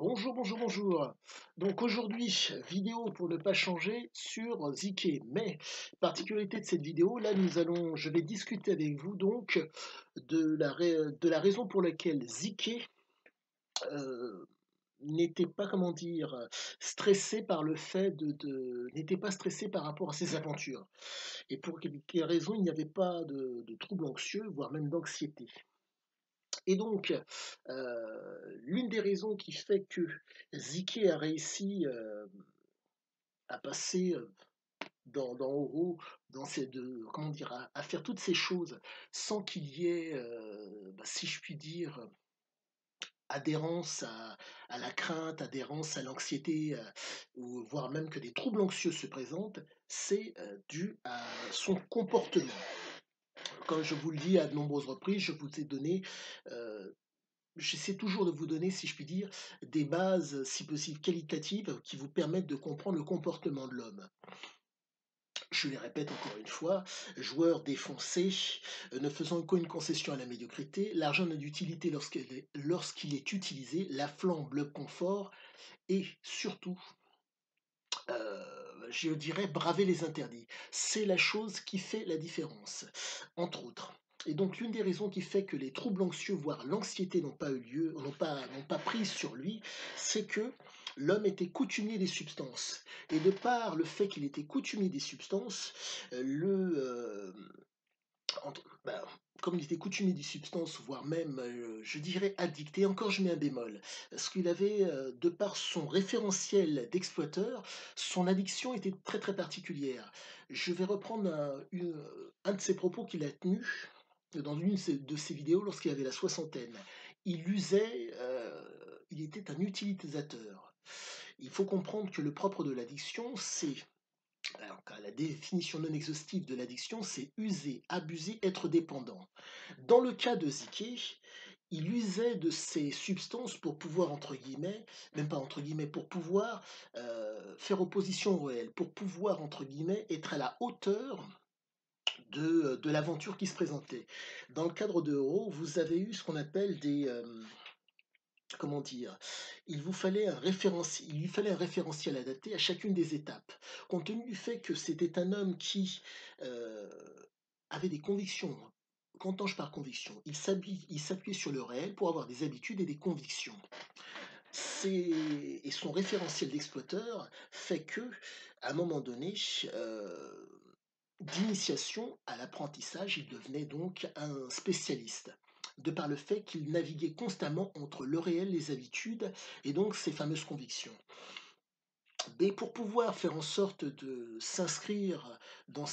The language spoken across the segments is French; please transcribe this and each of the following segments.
Bonjour, bonjour, bonjour. Donc aujourd'hui, vidéo pour ne pas changer sur Ziké. Mais particularité de cette vidéo, là je vais discuter avec vous donc de la raison pour laquelle Ziké euh, n'était pas, comment dire, stressé par le fait n'était pas stressé par rapport à ses aventures. Et pour quelle raison il n'y avait pas de troubles anxieux, voire même d'anxiété. Et donc, l'une des raisons qui fait que Ziké a réussi à passer dans Oro, comment dire, à faire toutes ces choses sans qu'il y ait, si je puis dire, adhérence à la crainte, adhérence à l'anxiété, ou voire même que des troubles anxieux se présentent, c'est dû à son comportement. Comme je vous le dis à de nombreuses reprises, je vous ai donné euh, j'essaie toujours de vous donner, si je puis dire, des bases, si possible qualitatives, qui vous permettent de comprendre le comportement de l'homme. Je les répète encore une fois, joueur défoncé, ne faisant qu'une concession à la médiocrité, l'argent n'a d'utilité lorsqu'il est utilisé, la flambe, le confort, et surtout, je dirais, braver les interdits. C'est la chose qui fait la différence, entre autres. Et donc l'une des raisons qui fait que les troubles anxieux, voire l'anxiété n'ont pas eu lieu, n'ont pas prise sur lui, c'est que l'homme était coutumier des substances. Et de par le fait qu'il était coutumier des substances, ben, comme il était coutumier des substances, voire même, je dirais, addicté, encore je mets un bémol, parce qu'il avait, de par son référentiel d'exploiteur, son addiction était très très particulière. Je vais reprendre un de ses propos qu'il a tenus dans une de ses vidéos lorsqu'il avait la soixantaine. Il était un utilisateur. Il faut comprendre que le propre de l'addiction, c'est alors, la définition non exhaustive de l'addiction, c'est user, abuser, être dépendant. Dans le cas de Ziké, il usait de ces substances pour pouvoir, entre guillemets, même pas entre guillemets, pour pouvoir faire opposition au réel, pour pouvoir, entre guillemets, être à la hauteur de l'aventure qui se présentait. Dans le cadre de Euro, vous avez eu ce qu'on appelle comment dire, il lui fallait un référentiel adapté à chacune des étapes. Compte tenu du fait que c'était un homme qui euh, avait des convictions, quand je parle conviction, il s'appuyait sur le réel pour avoir des habitudes et des convictions. Et son référentiel d'exploiteur fait que, à un moment donné, euh, d'initiation à l'apprentissage, il devenait donc un spécialiste, de par le fait qu'il naviguait constamment entre le réel, les habitudes et donc ses fameuses convictions. Mais pour pouvoir faire en sorte de s'inscrire dans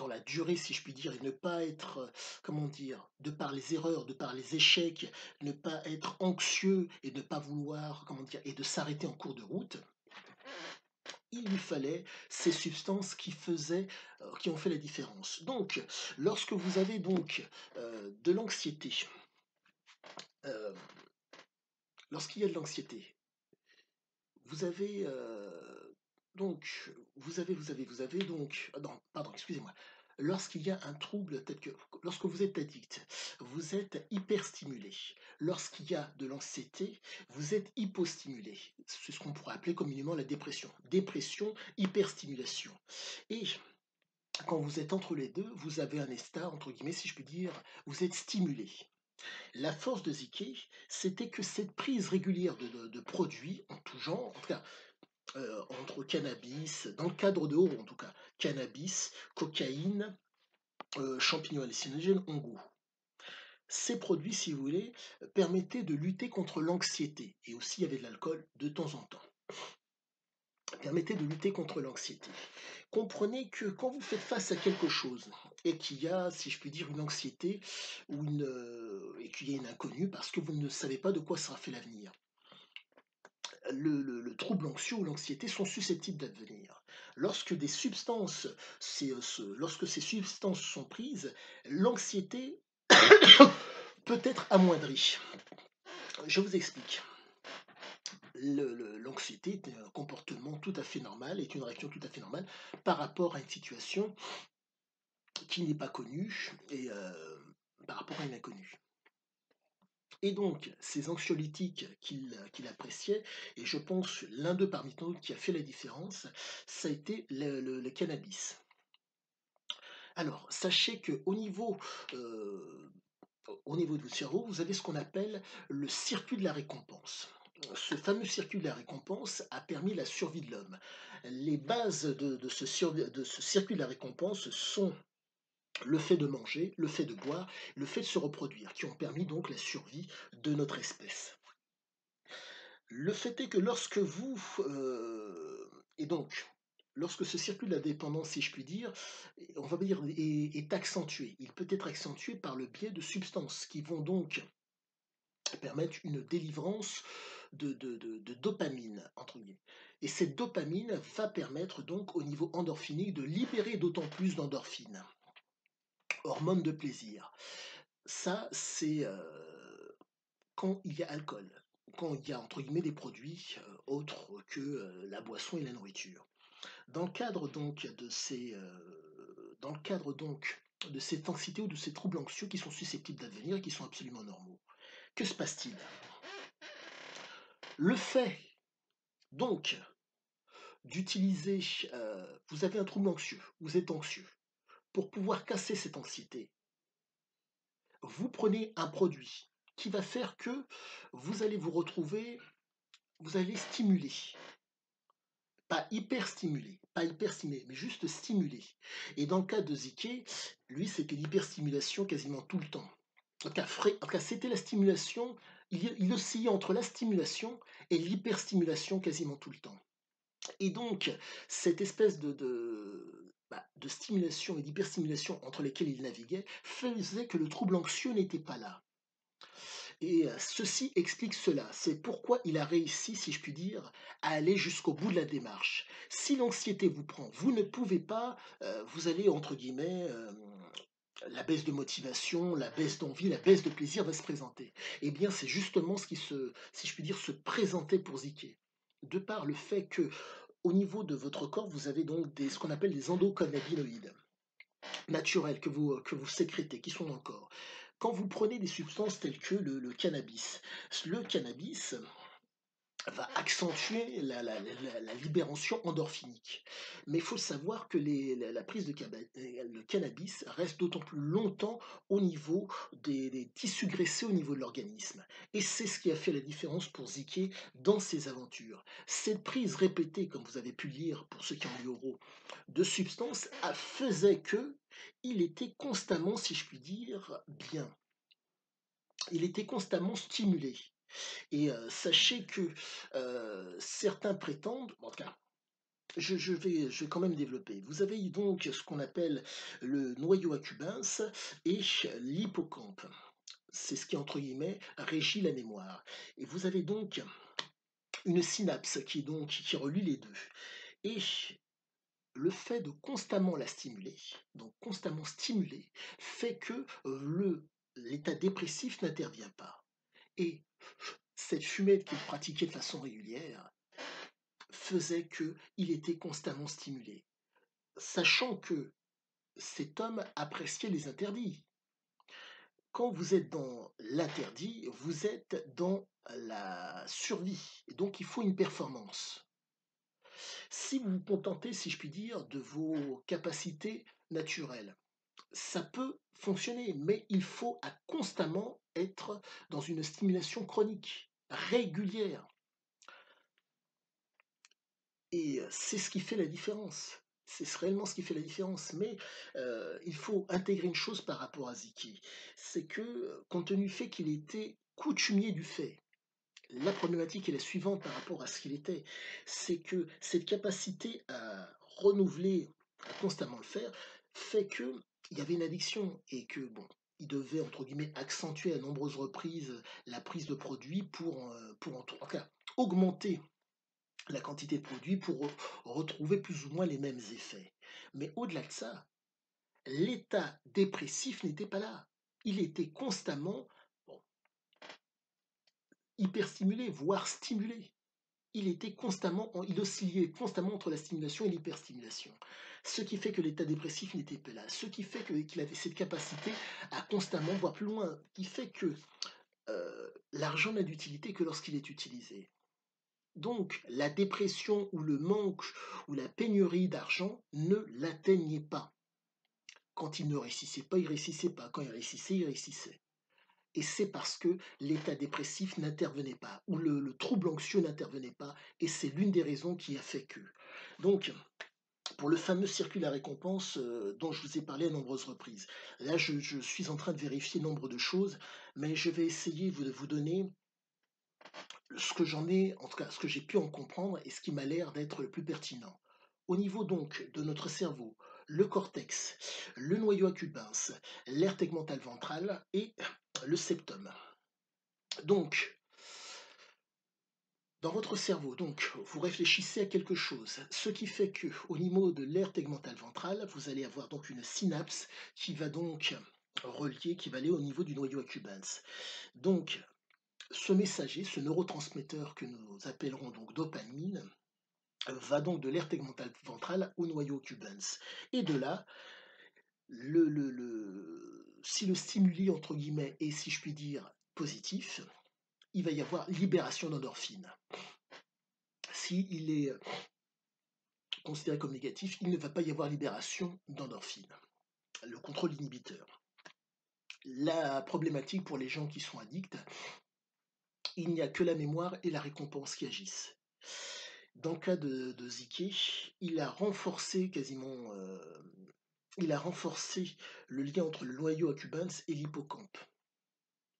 la durée, si je puis dire, et ne pas être, comment dire, de par les erreurs, de par les échecs, ne pas être anxieux et ne pas vouloir, comment dire, et de s'arrêter en cours de route, il lui fallait ces substances qui ont fait la différence. Donc, lorsque vous avez donc de l'anxiété, euh, lorsqu'il y a de l'anxiété, vous avez vous avez donc, ah non, pardon, excusez-moi. Lorsqu'il y a un trouble, tel que lorsque vous êtes addict, vous êtes hyperstimulé. Lorsqu'il y a de l'anxiété, vous êtes hypostimulé. C'est ce qu'on pourrait appeler communément la dépression. Dépression, hyperstimulation. Et quand vous êtes entre les deux, vous avez un état, entre guillemets, si je puis dire, vous êtes stimulé. La force de Ziké, c'était que cette prise régulière de produits en tout genre, en tout cas entre cannabis, dans le cadre de haut en tout cas, cannabis, cocaïne, champignons hallucinogènes, hongo. Ces produits, si vous voulez, permettaient de lutter contre l'anxiété. Et aussi, il y avait de l'alcool de temps en temps. Permettaient de lutter contre l'anxiété. Comprenez que quand vous faites face à quelque chose et qu'il y a, si je puis dire, une anxiété et qu'il y a une inconnue parce que vous ne savez pas de quoi sera fait l'avenir, le trouble anxieux ou l'anxiété sont susceptibles d'advenir. Lorsque des substances, lorsque ces substances sont prises, l'anxiété peut être amoindrie. Je vous explique. L'anxiété est un comportement tout à fait normal, est une réaction tout à fait normale par rapport à une situation qui n'est pas connue et par rapport à une inconnue. Et donc, ces anxiolytiques qu'il appréciait, et je pense l'un d'eux parmi tant d'autres qui a fait la différence, ça a été le cannabis. Alors, sachez heu, au niveau de votre cerveau, vous avez ce qu'on appelle le circuit de la récompense. Ce fameux circuit de la récompense a permis la survie de l'homme. Les bases de ce circuit de la récompense sont le fait de manger, le fait de boire, le fait de se reproduire, qui ont permis donc la survie de notre espèce. Le fait est que et donc, lorsque ce circuit de la dépendance, si je puis dire, on va dire, est accentué, il peut être accentué par le biais de substances qui vont donc permettre une délivrance de dopamine, entre guillemets. Et cette dopamine va permettre donc au niveau endorphinique de libérer d'autant plus d'endorphines, hormones de plaisir. Ça, c'est quand il y a alcool, quand il y a entre guillemets des produits autres que la boisson et la nourriture. Dans le cadre donc de cette anxiété ou de ces troubles anxieux qui sont susceptibles d'advenir et qui sont absolument normaux, que se passe-t-il? Le fait donc d'utiliser, vous avez un trouble anxieux, vous êtes anxieux. Pour pouvoir casser cette anxiété, vous prenez un produit qui va faire que vous allez vous retrouver, vous allez stimuler, pas hyper stimulé, mais juste stimulé. Et dans le cas de Ziké, lui, c'était l'hyperstimulation quasiment tout le temps. En tout cas, c'était la stimulation, il oscillait entre la stimulation et l'hyperstimulation quasiment tout le temps. Et donc, cette espèce de stimulation et d'hyperstimulation entre lesquelles il naviguait faisait que le trouble anxieux n'était pas là. Et ceci explique cela. C'est pourquoi il a réussi, si je puis dire, à aller jusqu'au bout de la démarche. Si l'anxiété vous prend, vous ne pouvez pas, vous allez entre guillemets, la baisse de motivation, la baisse d'envie, la baisse de plaisir va se présenter. Eh bien, c'est justement ce qui si je puis dire, se présentait pour Ziké. De par le fait que, au niveau de votre corps, vous avez donc ce qu'on appelle des endocannabinoïdes naturels que vous sécrétez, qui sont dans le corps. Quand vous prenez des substances telles que le cannabis va accentuer la libération endorphinique. Mais il faut savoir que la prise le cannabis reste d'autant plus longtemps au niveau des tissus graisseux au niveau de l'organisme. Et c'est ce qui a fait la différence pour Ziké dans ses aventures. Cette prise répétée, comme vous avez pu lire pour ceux qui ont lu Euro, de substances faisait que il était constamment, si je puis dire, bien. Il était constamment stimulé. Et sachez que certains prétendent, en tout cas, je vais quand même développer. Vous avez donc ce qu'on appelle le noyau accumbens et l'hippocampe. C'est ce qui, entre guillemets, régit la mémoire. Et vous avez donc une synapse qui relie les deux. Et le fait de constamment la stimuler, donc constamment stimuler, fait que l'état dépressif n'intervient pas. Et cette fumette qu'il pratiquait de façon régulière faisait qu'il était constamment stimulé, sachant que cet homme appréciait les interdits. Quand vous êtes dans l'interdit, vous êtes dans la survie. Et donc, il faut une performance. Si vous vous contentez, si je puis dire, de vos capacités naturelles, ça peut fonctionner, mais il faut constamment être dans une stimulation chronique, régulière. Et c'est ce qui fait la différence. C'est réellement ce qui fait la différence. Mais il faut intégrer une chose par rapport à Ziki. C'est que, compte tenu du fait qu'il était coutumier du fait, la problématique est la suivante par rapport à ce qu'il était. C'est que cette capacité à renouveler, à constamment le faire, fait que il y avait une addiction et que, bon, il devait, entre guillemets, accentuer à nombreuses reprises la prise de produits pour en tout cas, augmenter la quantité de produits pour retrouver plus ou moins les mêmes effets. Mais au-delà de ça, l'état dépressif n'était pas là. Il était constamment bon, hyperstimulé, voire stimulé. Il oscillait constamment entre la stimulation et l'hyperstimulation. Ce qui fait que l'état dépressif n'était pas là. Ce qui fait qu'il avait cette capacité à constamment voir plus loin. Qui fait que l'argent n'a d'utilité que lorsqu'il est utilisé. Donc, la dépression ou le manque ou la pénurie d'argent ne l'atteignait pas. Quand il ne réussissait pas, il réussissait pas. Quand il réussissait, il réussissait. Et c'est parce que l'état dépressif n'intervenait pas, ou le trouble anxieux n'intervenait pas, et c'est l'une des raisons qui a fait que. Donc, pour le fameux circuit à récompense dont je vous ai parlé à nombreuses reprises, là je suis en train de vérifier nombre de choses, mais je vais essayer de vous donner ce que j'en ai, en tout cas ce que j'ai pu en comprendre et ce qui m'a l'air d'être le plus pertinent. Au niveau donc de notre cerveau, le cortex, le noyau accumbens, l'aire tegmentale ventrale et le septum. Donc, dans votre cerveau, donc, vous réfléchissez à quelque chose, ce qui fait que, au niveau de l'aire tegmentale ventrale, vous allez avoir donc une synapse qui va donc relier, qui va aller au niveau du noyau accumbens. Donc, ce messager, ce neurotransmetteur que nous appellerons donc dopamine, va donc de l'aire tegmentale ventrale au noyau accumbens. Et de là, si le stimuli, entre guillemets, est, si je puis dire, positif, il va y avoir libération d'endorphine. S'il est considéré comme négatif, il ne va pas y avoir libération d'endorphine, le contrôle inhibiteur. La problématique pour les gens qui sont addicts, il n'y a que la mémoire et la récompense qui agissent. Dans le cas de Ziké, il a renforcé quasiment, il a renforcé le lien entre le noyau accumbens et l'hippocampe.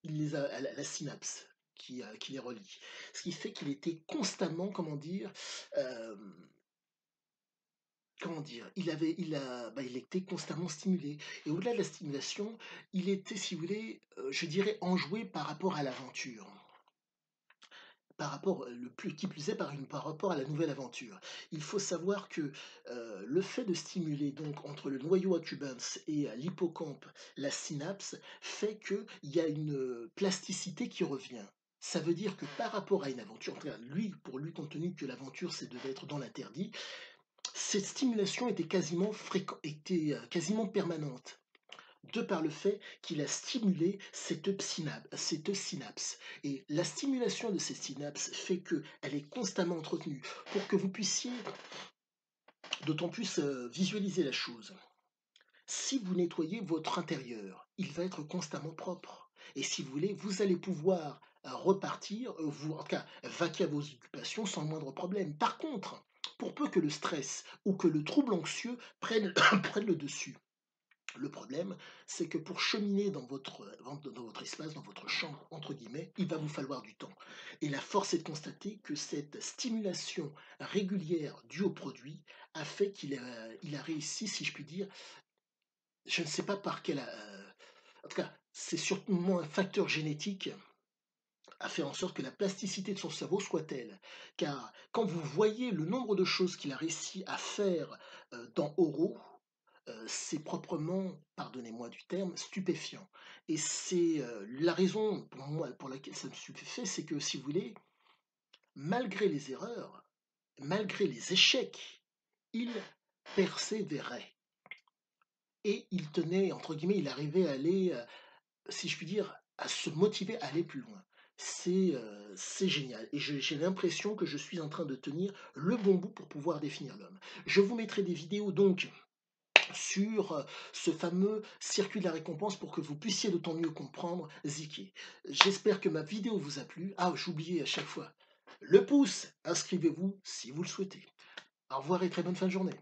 Il les a, la synapse qui les relie. Ce qui fait qu'il était constamment, il était constamment stimulé. Et au-delà de la stimulation, il était, si vous voulez, je dirais, enjoué par rapport à l'aventure. Par rapport, qui plus est, par rapport à la nouvelle aventure. Il faut savoir que le fait de stimuler donc entre le noyau accumbens et l'hippocampe la synapse fait qu'il y a une plasticité qui revient. Ça veut dire que par rapport à une aventure, en tout cas, pour lui, compte tenu que l'aventure, c'est devait être dans l'interdit, cette stimulation était quasiment permanente, de par le fait qu'il a stimulé cette synapse. Et la stimulation de ces synapses fait qu'elle est constamment entretenue pour que vous puissiez d'autant plus visualiser la chose. Si vous nettoyez votre intérieur, il va être constamment propre. Et si vous voulez, vous allez pouvoir repartir, en tout cas, vaquer à vos occupations sans le moindre problème. Par contre, pour peu que le stress ou que le trouble anxieux prenne le dessus, le problème, c'est que pour cheminer dans votre espace, dans votre chambre, entre guillemets, il va vous falloir du temps. Et la force est de constater que cette stimulation régulière due au produit a fait il a réussi, si je puis dire, je ne sais pas par quel... en tout cas, c'est sûrement un facteur génétique à faire en sorte que la plasticité de son cerveau soit telle. Car quand vous voyez le nombre de choses qu'il a réussi à faire dans Oro, c'est proprement, pardonnez-moi du terme, stupéfiant. Et c'est la raison pour moi pour laquelle ça me stupéfait, c'est que si vous voulez, malgré les erreurs, malgré les échecs, il persévérait. Et il tenait, entre guillemets, il arrivait à aller, si je puis dire, à se motiver à aller plus loin. C'est génial. Et j'ai l'impression que je suis en train de tenir le bon bout pour pouvoir définir l'homme. Je vous mettrai des vidéos donc sur ce fameux circuit de la récompense pour que vous puissiez d'autant mieux comprendre Ziké. J'espère que ma vidéo vous a plu. Ah, j'oubliais à chaque fois. Le pouce, inscrivez-vous si vous le souhaitez. Au revoir et très bonne fin de journée.